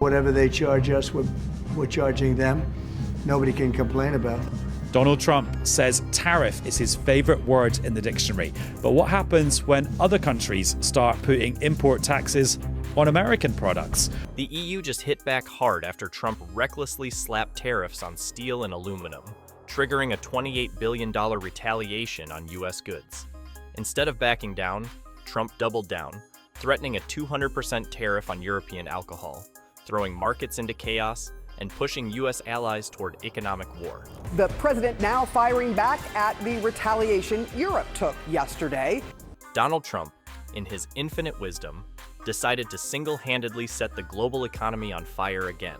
whatever they charge us, we're charging them. Nobody can complain about it. Donald Trump says tariff is his favorite word in the dictionary. But what happens when other countries start putting import taxes on American products? The EU just hit back hard after Trump recklessly slapped tariffs on steel and aluminum, triggering a $28 billion retaliation on U.S. goods. Instead of backing down, Trump doubled down, threatening a 200% tariff on European alcohol, throwing markets into chaos and pushing U.S. allies toward economic war. The president now firing back at the retaliation Europe took yesterday. Donald Trump, in his infinite wisdom, decided to single-handedly set the global economy on fire again.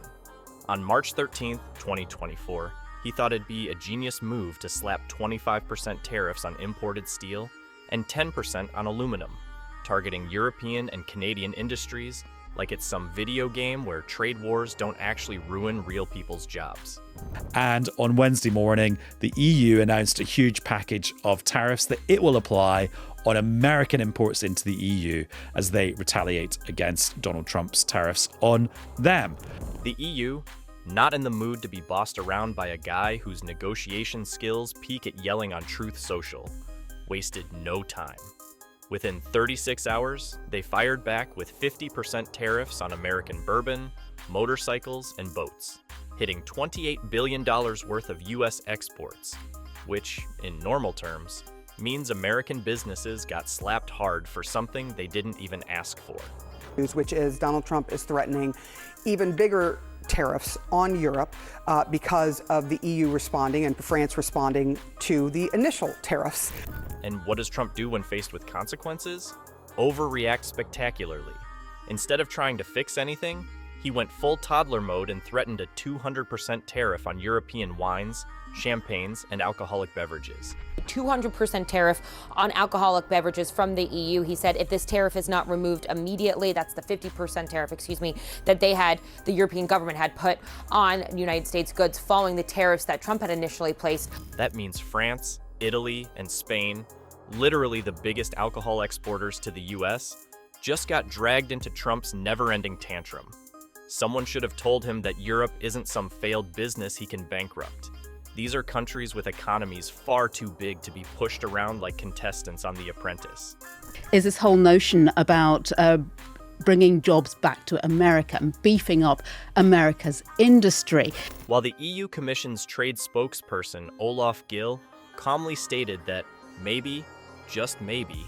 On March 13, 2024, he thought it'd be a genius move to slap 25% tariffs on imported steel and 10% on aluminum, targeting European and Canadian industries like it's some video game where trade wars don't actually ruin real people's jobs. And on Wednesday morning, the EU announced a huge package of tariffs that it will apply on American imports into the EU as they retaliate against Donald Trump's tariffs on them. The EU, not in the mood to be bossed around by a guy whose negotiation skills peak at yelling on Truth Social, wasted no time. Within 36 hours, they fired back with 50% tariffs on American bourbon, motorcycles, and boats, hitting $28 billion worth of U.S. exports, which, in normal terms, means American businesses got slapped hard for something they didn't even ask for. Which is Donald Trump is threatening even bigger tariffs on Europe because of the EU responding and France responding to the initial tariffs. And what does Trump do when faced with consequences? Overreact spectacularly. Instead of trying to fix anything, he went full toddler mode and threatened a 200% tariff on European wines, champagnes, and alcoholic beverages. 200% tariff on alcoholic beverages from the EU. He said if this tariff is not removed immediately, that's the 50% tariff, that the European government had put on United States goods following the tariffs that Trump had initially placed. That means France, Italy, and Spain, literally the biggest alcohol exporters to the US, just got dragged into Trump's never-ending tantrum. Someone should have told him that Europe isn't some failed business he can bankrupt. These are countries with economies far too big to be pushed around like contestants on The Apprentice. Is this whole notion about bringing jobs back to America and beefing up America's industry. While the EU Commission's trade spokesperson, Olaf Gill, calmly stated that maybe, just maybe,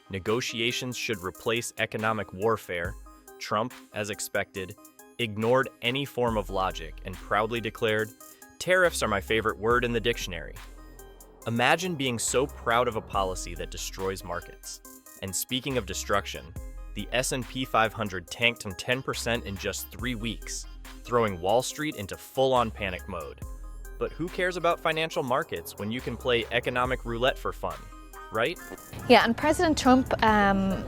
negotiations should replace economic warfare, Trump, as expected, ignored any form of logic and proudly declared, "Tariffs are my favorite word in the dictionary." Imagine being so proud of a policy that destroys markets. And speaking of destruction, the S&P 500 tanked some 10% in just 3 weeks, throwing Wall Street into full-on panic mode. But who cares about financial markets when you can play economic roulette for fun, right? Yeah, and President Trump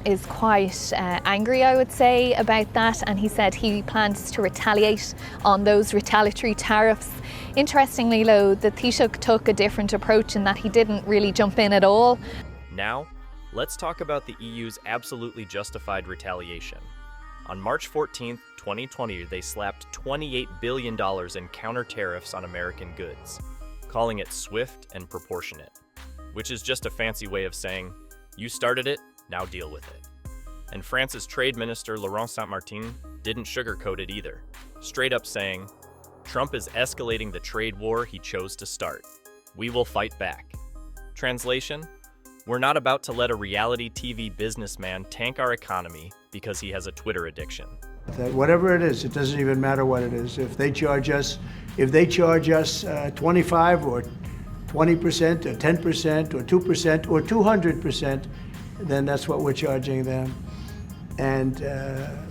is quite angry, I would say, about that, and he said he plans to retaliate on those retaliatory tariffs. Interestingly, though, the Taoiseach took a different approach in that he didn't really jump in at all. Now, let's talk about the EU's absolutely justified retaliation. On March 14, 2020, they slapped $28 billion in counter tariffs on American goods, calling it swift and proportionate, which is just a fancy way of saying, you started it, now deal with it. And France's Trade Minister Laurent Saint-Martin didn't sugarcoat it either, straight up saying, Trump is escalating the trade war he chose to start. We will fight back. Translation: we're not about to let a reality TV businessman tank our economy because he has a Twitter addiction. That whatever it is, it doesn't even matter what it is. If they charge us 25 or 20% or 10% or 2% or 200%, then that's what we're charging them. And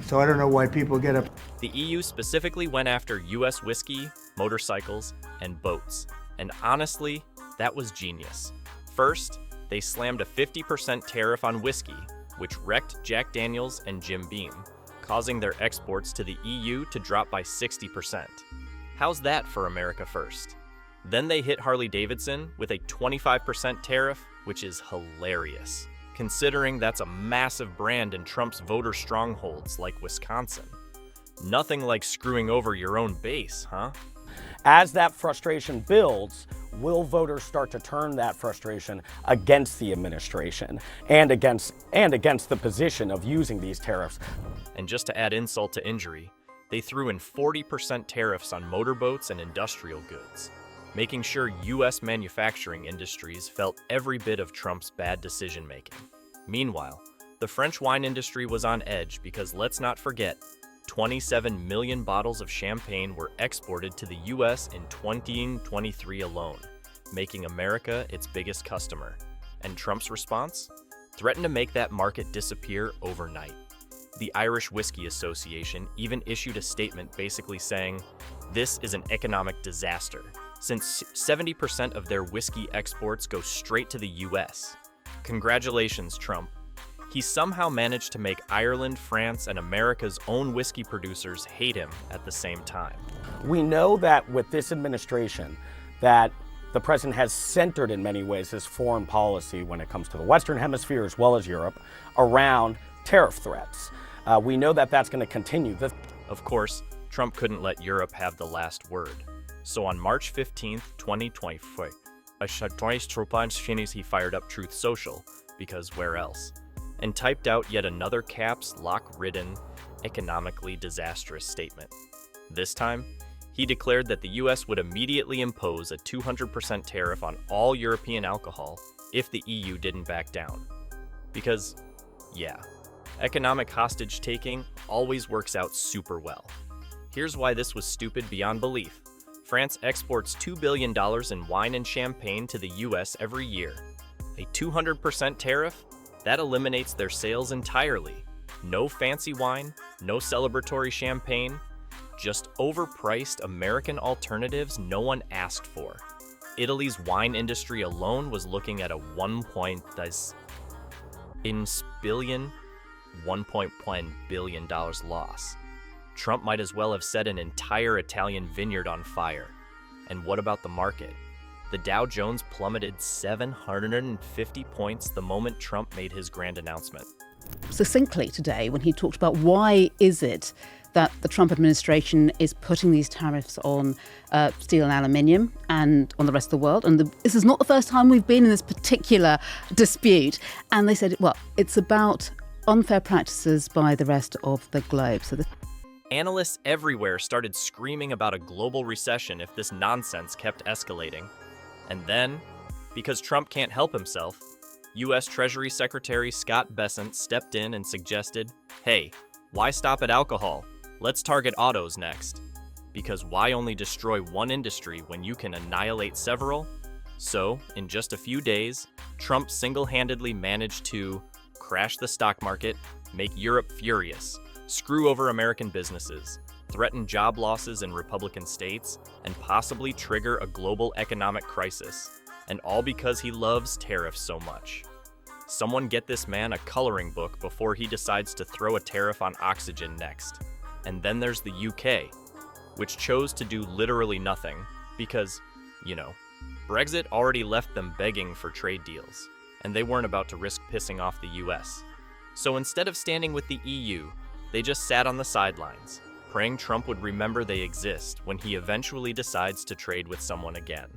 so I don't know why people get up. The EU specifically went after US whiskey, motorcycles, and boats. And honestly, that was genius. First, they slammed a 50% tariff on whiskey, which wrecked Jack Daniel's and Jim Beam, causing their exports to the EU to drop by 60%. How's that for America first? Then they hit Harley-Davidson with a 25% tariff, which is hilarious, considering that's a massive brand in Trump's voter strongholds like Wisconsin. Nothing like screwing over your own base, huh? As that frustration builds, will voters start to turn that frustration against the administration and against the position of using these tariffs? And just to add insult to injury, they threw in 40% tariffs on motorboats and industrial goods, making sure U.S. manufacturing industries felt every bit of Trump's bad decision-making. Meanwhile, the French wine industry was on edge because, let's not forget, 27 million bottles of champagne were exported to the U.S. in 2023 alone, making America its biggest customer. And Trump's response? Threatened to make that market disappear overnight. The Irish Whiskey Association even issued a statement basically saying, "This is an economic disaster, since 70% of their whiskey exports go straight to the U.S. Congratulations, Trump. He somehow managed to make Ireland, France, and America's own whiskey producers hate him at the same time." We know that with this administration, that the president has centered in many ways his foreign policy when it comes to the Western Hemisphere as well as Europe around tariff threats. We know that that's going to continue. Of course, Trump couldn't let Europe have the last word. So on March 15th, 2024, he fired up Truth Social, because where else? And typed out yet another caps lock-ridden, economically disastrous statement. This time, he declared that the U.S. would immediately impose a 200% tariff on all European alcohol if the EU didn't back down. Because, yeah, economic hostage-taking always works out super well. Here's why this was stupid beyond belief. France exports $2 billion in wine and champagne to the U.S. every year. A 200% tariff? That eliminates their sales entirely. No fancy wine, no celebratory champagne, just overpriced American alternatives no one asked for. Italy's wine industry alone was looking at a $1.1 billion loss. Trump might as well have set an entire Italian vineyard on fire. And what about the market? The Dow Jones plummeted 750 points the moment Trump made his grand announcement. Succinctly today, when he talked about why is it that the Trump administration is putting these tariffs on steel and aluminium and on the rest of the world. And this is not the first time we've been in this particular dispute. And they said, well, it's about unfair practices by the rest of the globe. Analysts everywhere started screaming about a global recession if this nonsense kept escalating. And then, because Trump can't help himself, U.S. Treasury Secretary Scott Bessent stepped in and suggested, hey, why stop at alcohol? Let's target autos next. Because why only destroy one industry when you can annihilate several? So, in just a few days, Trump single-handedly managed to crash the stock market, make Europe furious, screw over American businesses, threaten job losses in Republican states, and possibly trigger a global economic crisis. And all because he loves tariffs so much. Someone get this man a coloring book before he decides to throw a tariff on oxygen next. And then there's the UK, which chose to do literally nothing because, Brexit already left them begging for trade deals, and they weren't about to risk pissing off the US. So instead of standing with the EU, they just sat on the sidelines, praying Trump would remember they exist when he eventually decides to trade with someone again.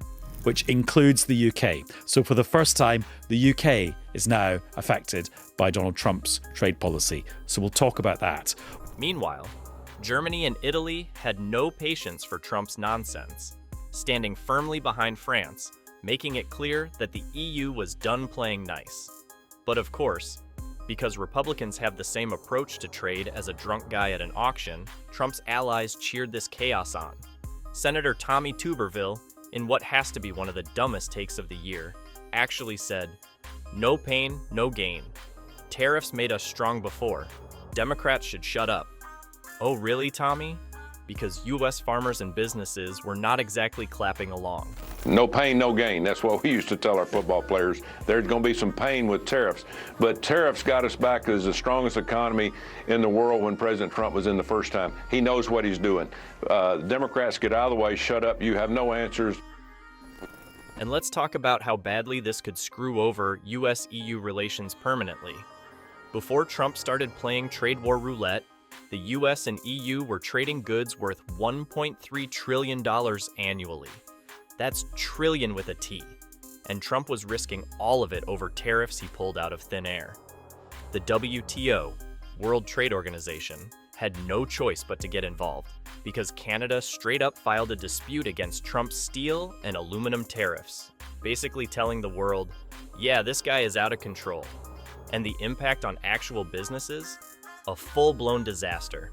Which includes the UK. So for the first time, the UK is now affected by Donald Trump's trade policy. So we'll talk about that. Meanwhile, Germany and Italy had no patience for Trump's nonsense, standing firmly behind France, making it clear that the EU was done playing nice. But of course, because Republicans have the same approach to trade as a drunk guy at an auction, Trump's allies cheered this chaos on. Senator Tommy Tuberville, in what has to be one of the dumbest takes of the year, actually said, "No pain, no gain. Tariffs made us strong before. Democrats should shut up." Oh really, Tommy? Because U.S. farmers and businesses were not exactly clapping along. No pain, no gain. That's what we used to tell our football players. There's going to be some pain with tariffs. But tariffs got us back as the strongest economy in the world when President Trump was in the first time. He knows what he's doing. Democrats, get out of the way, shut up, you have no answers. And let's talk about how badly this could screw over U.S.-EU relations permanently. Before Trump started playing trade war roulette, The US and EU were trading goods worth $1.3 trillion annually. That's trillion with a T. And Trump was risking all of it over tariffs he pulled out of thin air. The WTO, World Trade Organization, had no choice but to get involved because Canada straight up filed a dispute against Trump's steel and aluminum tariffs, basically telling the world, yeah, this guy is out of control. And the impact on actual businesses? A full-blown disaster.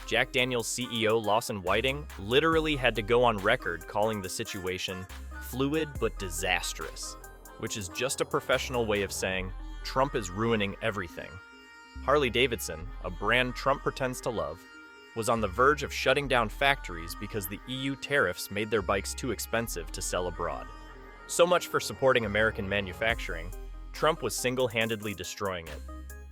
Jack Daniel's CEO Lawson Whiting literally had to go on record calling the situation fluid but disastrous, which is just a professional way of saying Trump is ruining everything. Harley-Davidson, a brand Trump pretends to love, was on the verge of shutting down factories because the EU tariffs made their bikes too expensive to sell abroad. So much for supporting American manufacturing. Trump was single-handedly destroying it.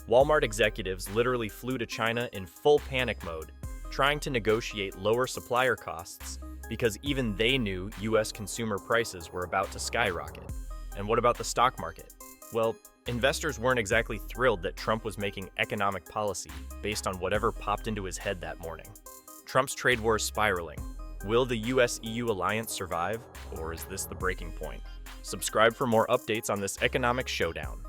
Walmart executives literally flew to China in full panic mode, trying to negotiate lower supplier costs because even they knew US consumer prices were about to skyrocket. And what about the stock market? Well, investors weren't exactly thrilled that Trump was making economic policy based on whatever popped into his head that morning. Trump's trade war is spiraling. Will the US-EU alliance survive, or is this the breaking point? Subscribe for more updates on this economic showdown.